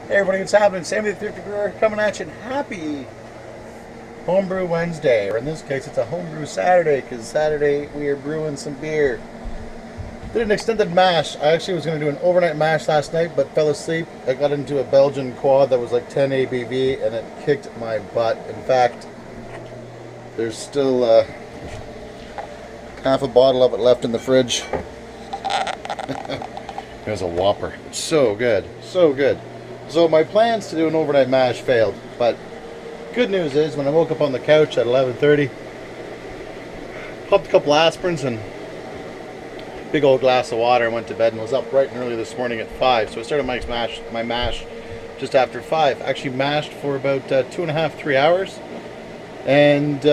Hey everybody, what's happening? Sammy the Thrifty Brewer coming at you. And happy Homebrew Wednesday, or in this case, it's a Homebrew Saturday, because Saturday we are brewing some beer. Did an extended mash. I actually was going to do an overnight mash last night, but fell asleep. I got into a Belgian quad that was like 10 ABV, and it kicked my butt. In fact, there's still half a bottle of it left in the fridge. There's a whopper. It's so good, so good. So my plans to do an overnight mash failed, but good news is when I woke up on the couch at 11:30, popped a couple aspirins and a big old glass of water and went to bed, and was up bright and early this morning at 5. So I started my mash just after 5. Actually mashed for about 2.5, 3 hours, and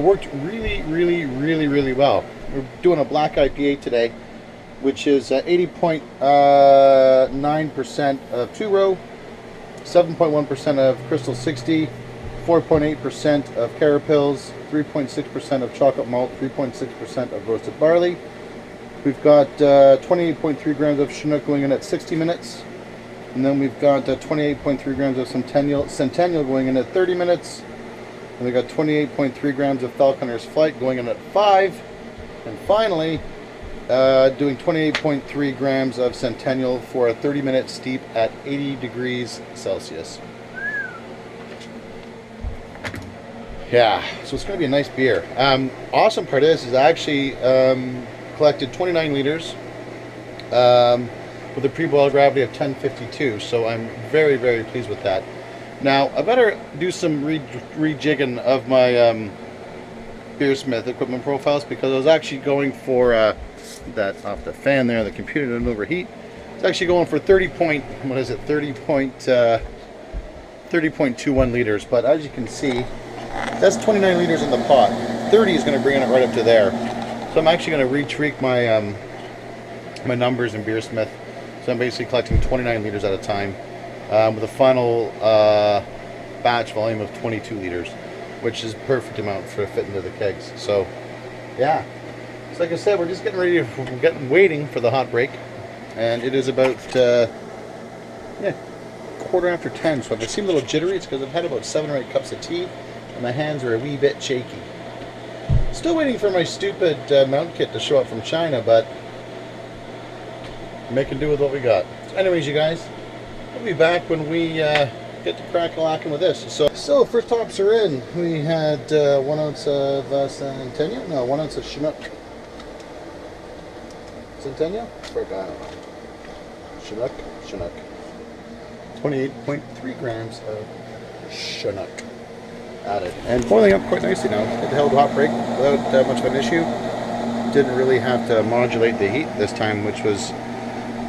worked really well. We're doing a black IPA today, which is 80.9% of two-row, 7.1% of Crystal 60, 4.8% of Carapils, 3.6% of chocolate malt, 3.6% of roasted barley. We've got 28.3 grams of Chinook going in at 60 minutes. And then we've got 28.3 grams of Centennial going in at 30 minutes. And we've got 28.3 grams of Falconer's Flight going in at 5. And finally, doing 28.3 grams of Centennial for a 30-minute steep at 80 degrees Celsius. Yeah, so it's going to be a nice beer. Awesome part is I actually collected 29 liters with a pre-boil gravity of 1052, so I'm very pleased with that. Now, I better do some rejigging of my Beersmith equipment profiles, because I was actually going for that off the fan there, the computer didn't overheat. It's actually going for 30.21 liters, but as you can see, that's 29 liters in the pot. 30 is going to bring it right up to there. So I'm actually going to retweak my my numbers in Beersmith. So I'm basically collecting 29 liters at a time, with a final batch volume of 22 liters, which is perfect amount for fit into the kegs. So yeah. So like I said, we're just getting ready, waiting for the hot break, and it is about quarter after 10. So if I seem a little jittery, it's because I've had about 7 or 8 cups of tea, and my hands are a wee bit shaky. Still waiting for my stupid mount kit to show up from China, but making do with what we got. So anyways, you guys, we'll be back when we get to crack-a-lacking with this. So first hops are in. We had 1 ounce of Centennial, no, 1 ounce of Chinook. Centennial? Chinook. 28.3 grams of Chinook added. And boiling up quite nicely now. It held hot break without much of an issue. Didn't really have to modulate the heat this time, which was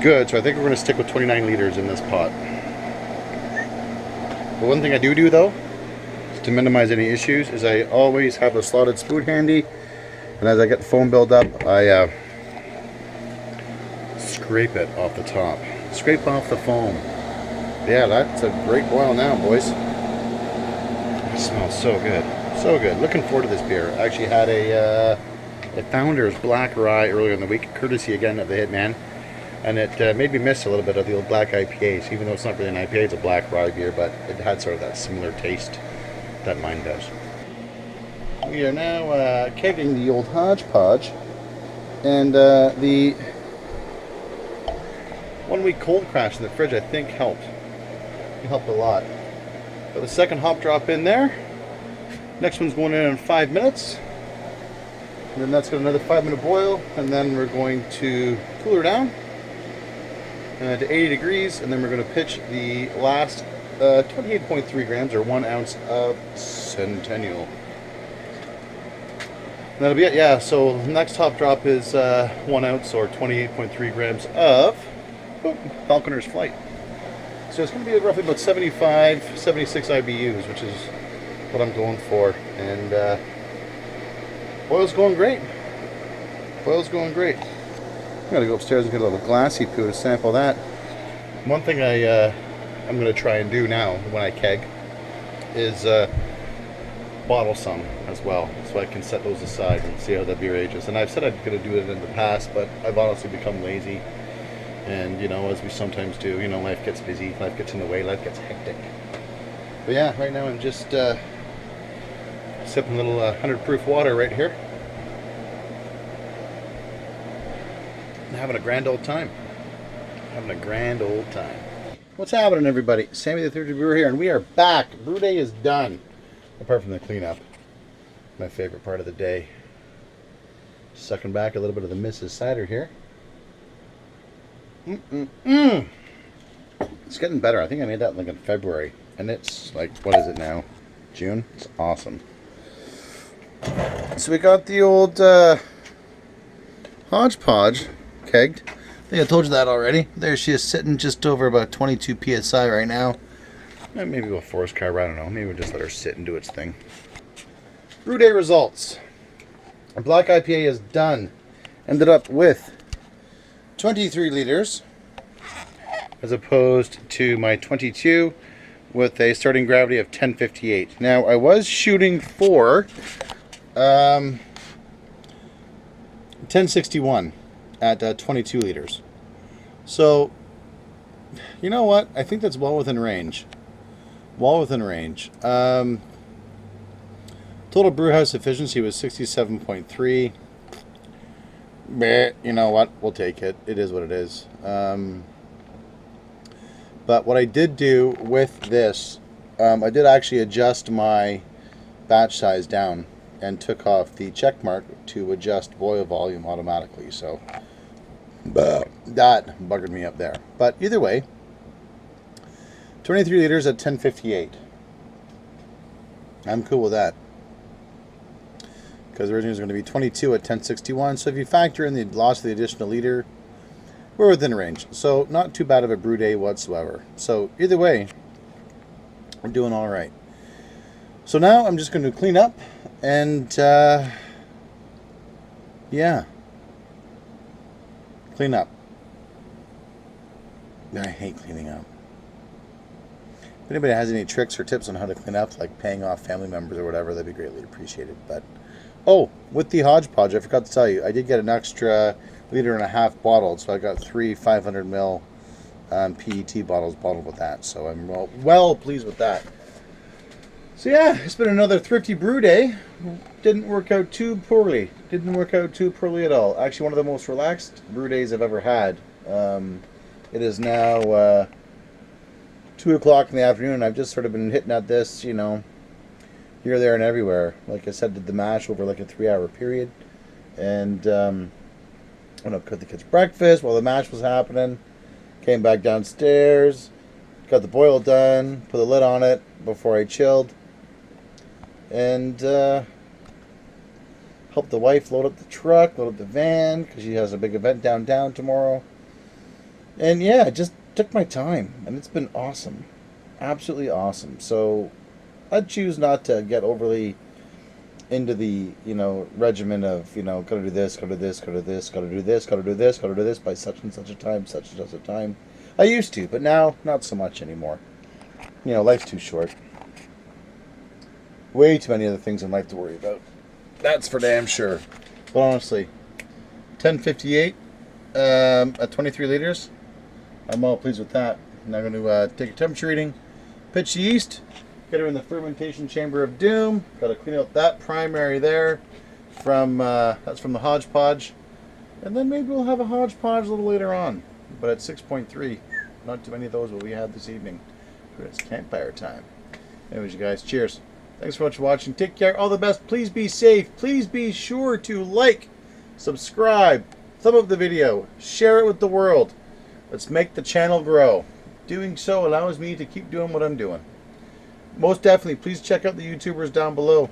good. So I think we're going to stick with 29 liters in this pot. But one thing I do though, to minimize any issues, is I always have a slotted spoon handy. And as I get the foam build up, I scrape it off the top. Scrape off the foam. Yeah, that's a great boil now, boys. It smells so good. So good. Looking forward to this beer. I actually had a Founder's Black Rye earlier in the week, courtesy again of the Hitman. And it made me miss a little bit of the old black IPAs, even though it's not really an IPA, it's a black rye beer, but it had sort of that similar taste that mine does. We are now kegging the old hodgepodge, and the 1 week cold crash in the fridge I think helped. It helped a lot. Got the second hop drop in there. Next one's going in 5 minutes. And then that's got another 5-minute boil, and then we're going to cool her down to 80 degrees, and then we're going to pitch the last 28.3 grams or 1 ounce of Centennial. And that'll be it. Yeah, so the next top drop is 1 ounce or 28.3 grams of Falconer's Flight. So it's going to be roughly about 75, 76 IBUs, which is what I'm going for. And boil's going great. Boil's going great. I'm going to go upstairs and get a little glassy poo to sample that. One thing I'm going to try and do now when I keg is bottle some as well, so I can set those aside and see how that beer ages. And I've said I'm going to do it in the past, but I've honestly become lazy And, you know, as we sometimes do, you know, life gets busy, life gets in the way, life gets hectic. But yeah, right now I'm just sipping a little 100 proof water right here. And having a grand old time. Having a grand old time. What's happening, everybody? Sammy the 30 Brewer here, and we are back. Brew day is done. Apart from the cleanup. My favorite part of the day. Sucking back a little bit of the Mrs. Cider here. It's getting better. I think I made that like in February. And it's like, what is it now? June? It's awesome. So we got the old hodgepodge kegged. I think I told you that already. There she is sitting just over about 22 psi right now. Maybe we'll force carb, I don't know. Maybe we'll just let her sit and do its thing. Brew day results. Our black IPA is done. Ended up with 23 liters as opposed to my 22 with a starting gravity of 1058. Now I was shooting for 1061 at 22 liters. So you know what? I think that's well within range. Well within range. Total brewhouse efficiency was 67.3. You know what? We'll take it. It is what it is. But what I did do with this, I did actually adjust my batch size down and took off the check mark to adjust boil volume automatically. So that buggered me up there. But either way, 23 liters at 1058. I'm cool with that. Because originally it was going to be 22 at 1061. So if you factor in the loss of the additional liter, we're within range. So not too bad of a brew day whatsoever. So either way, we're doing all right. So now I'm just going to clean up and yeah, clean up. I hate cleaning up. If anybody has any tricks or tips on how to clean up, like paying off family members or whatever, that'd be greatly appreciated. But oh, with the hodgepodge, I forgot to tell you, I did get an extra 1.5 liter bottled, so I got 3 500 ml PET bottles bottled with that. So I'm well pleased with that. So yeah, it's been another thrifty brew day. Didn't work out too poorly. Didn't work out too poorly at all. Actually, one of the most relaxed brew days I've ever had. It is now 2 o'clock in the afternoon, and I've just sort of been hitting at this, you know, here, there, and everywhere. Like I said, did the mash over like a 3-hour period. And went up, cooked the kids breakfast while the mash was happening. Came back downstairs, got the boil done, put the lid on it before I chilled. And helped the wife load up the truck, load up the van, because she has a big event downtown tomorrow. And yeah, I just took my time, and it's been awesome. Absolutely awesome. So I choose not to get overly into the, you know, regimen of, you know, gotta do this, gotta do this, gotta do this, gotta do this, gotta do this, gotta do this by such and such a time, such and such a time. I used to, but now not so much anymore. You know, life's too short. Way too many other things in life to worry about. That's for damn sure. But honestly, 1058 at 23 liters. I'm all pleased with that. Now I'm going to take a temperature reading, pitch the yeast, get her in the fermentation chamber of doom. Got to clean out that primary there. That's from the hodgepodge. And then maybe we'll have a hodgepodge a little later on. But at 6.3, not too many of those will we have this evening. It's campfire time. Anyways, you guys, cheers. Thanks so much for watching. Take care. All the best. Please be safe. Please be sure to like, subscribe, thumb up the video, share it with the world. Let's make the channel grow. Doing so allows me to keep doing what I'm doing. Most definitely, please check out the YouTubers down below.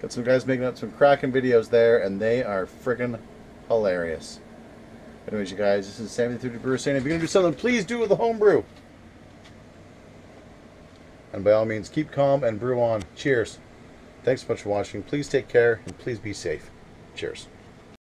Got some guys making up some cracking videos there, and they are friggin' hilarious. Anyways, you guys, this is Sammy the 30 Brewer saying if you're going to do something, please do it with a homebrew. And by all means, keep calm and brew on. Cheers. Thanks so much for watching. Please take care, and please be safe. Cheers.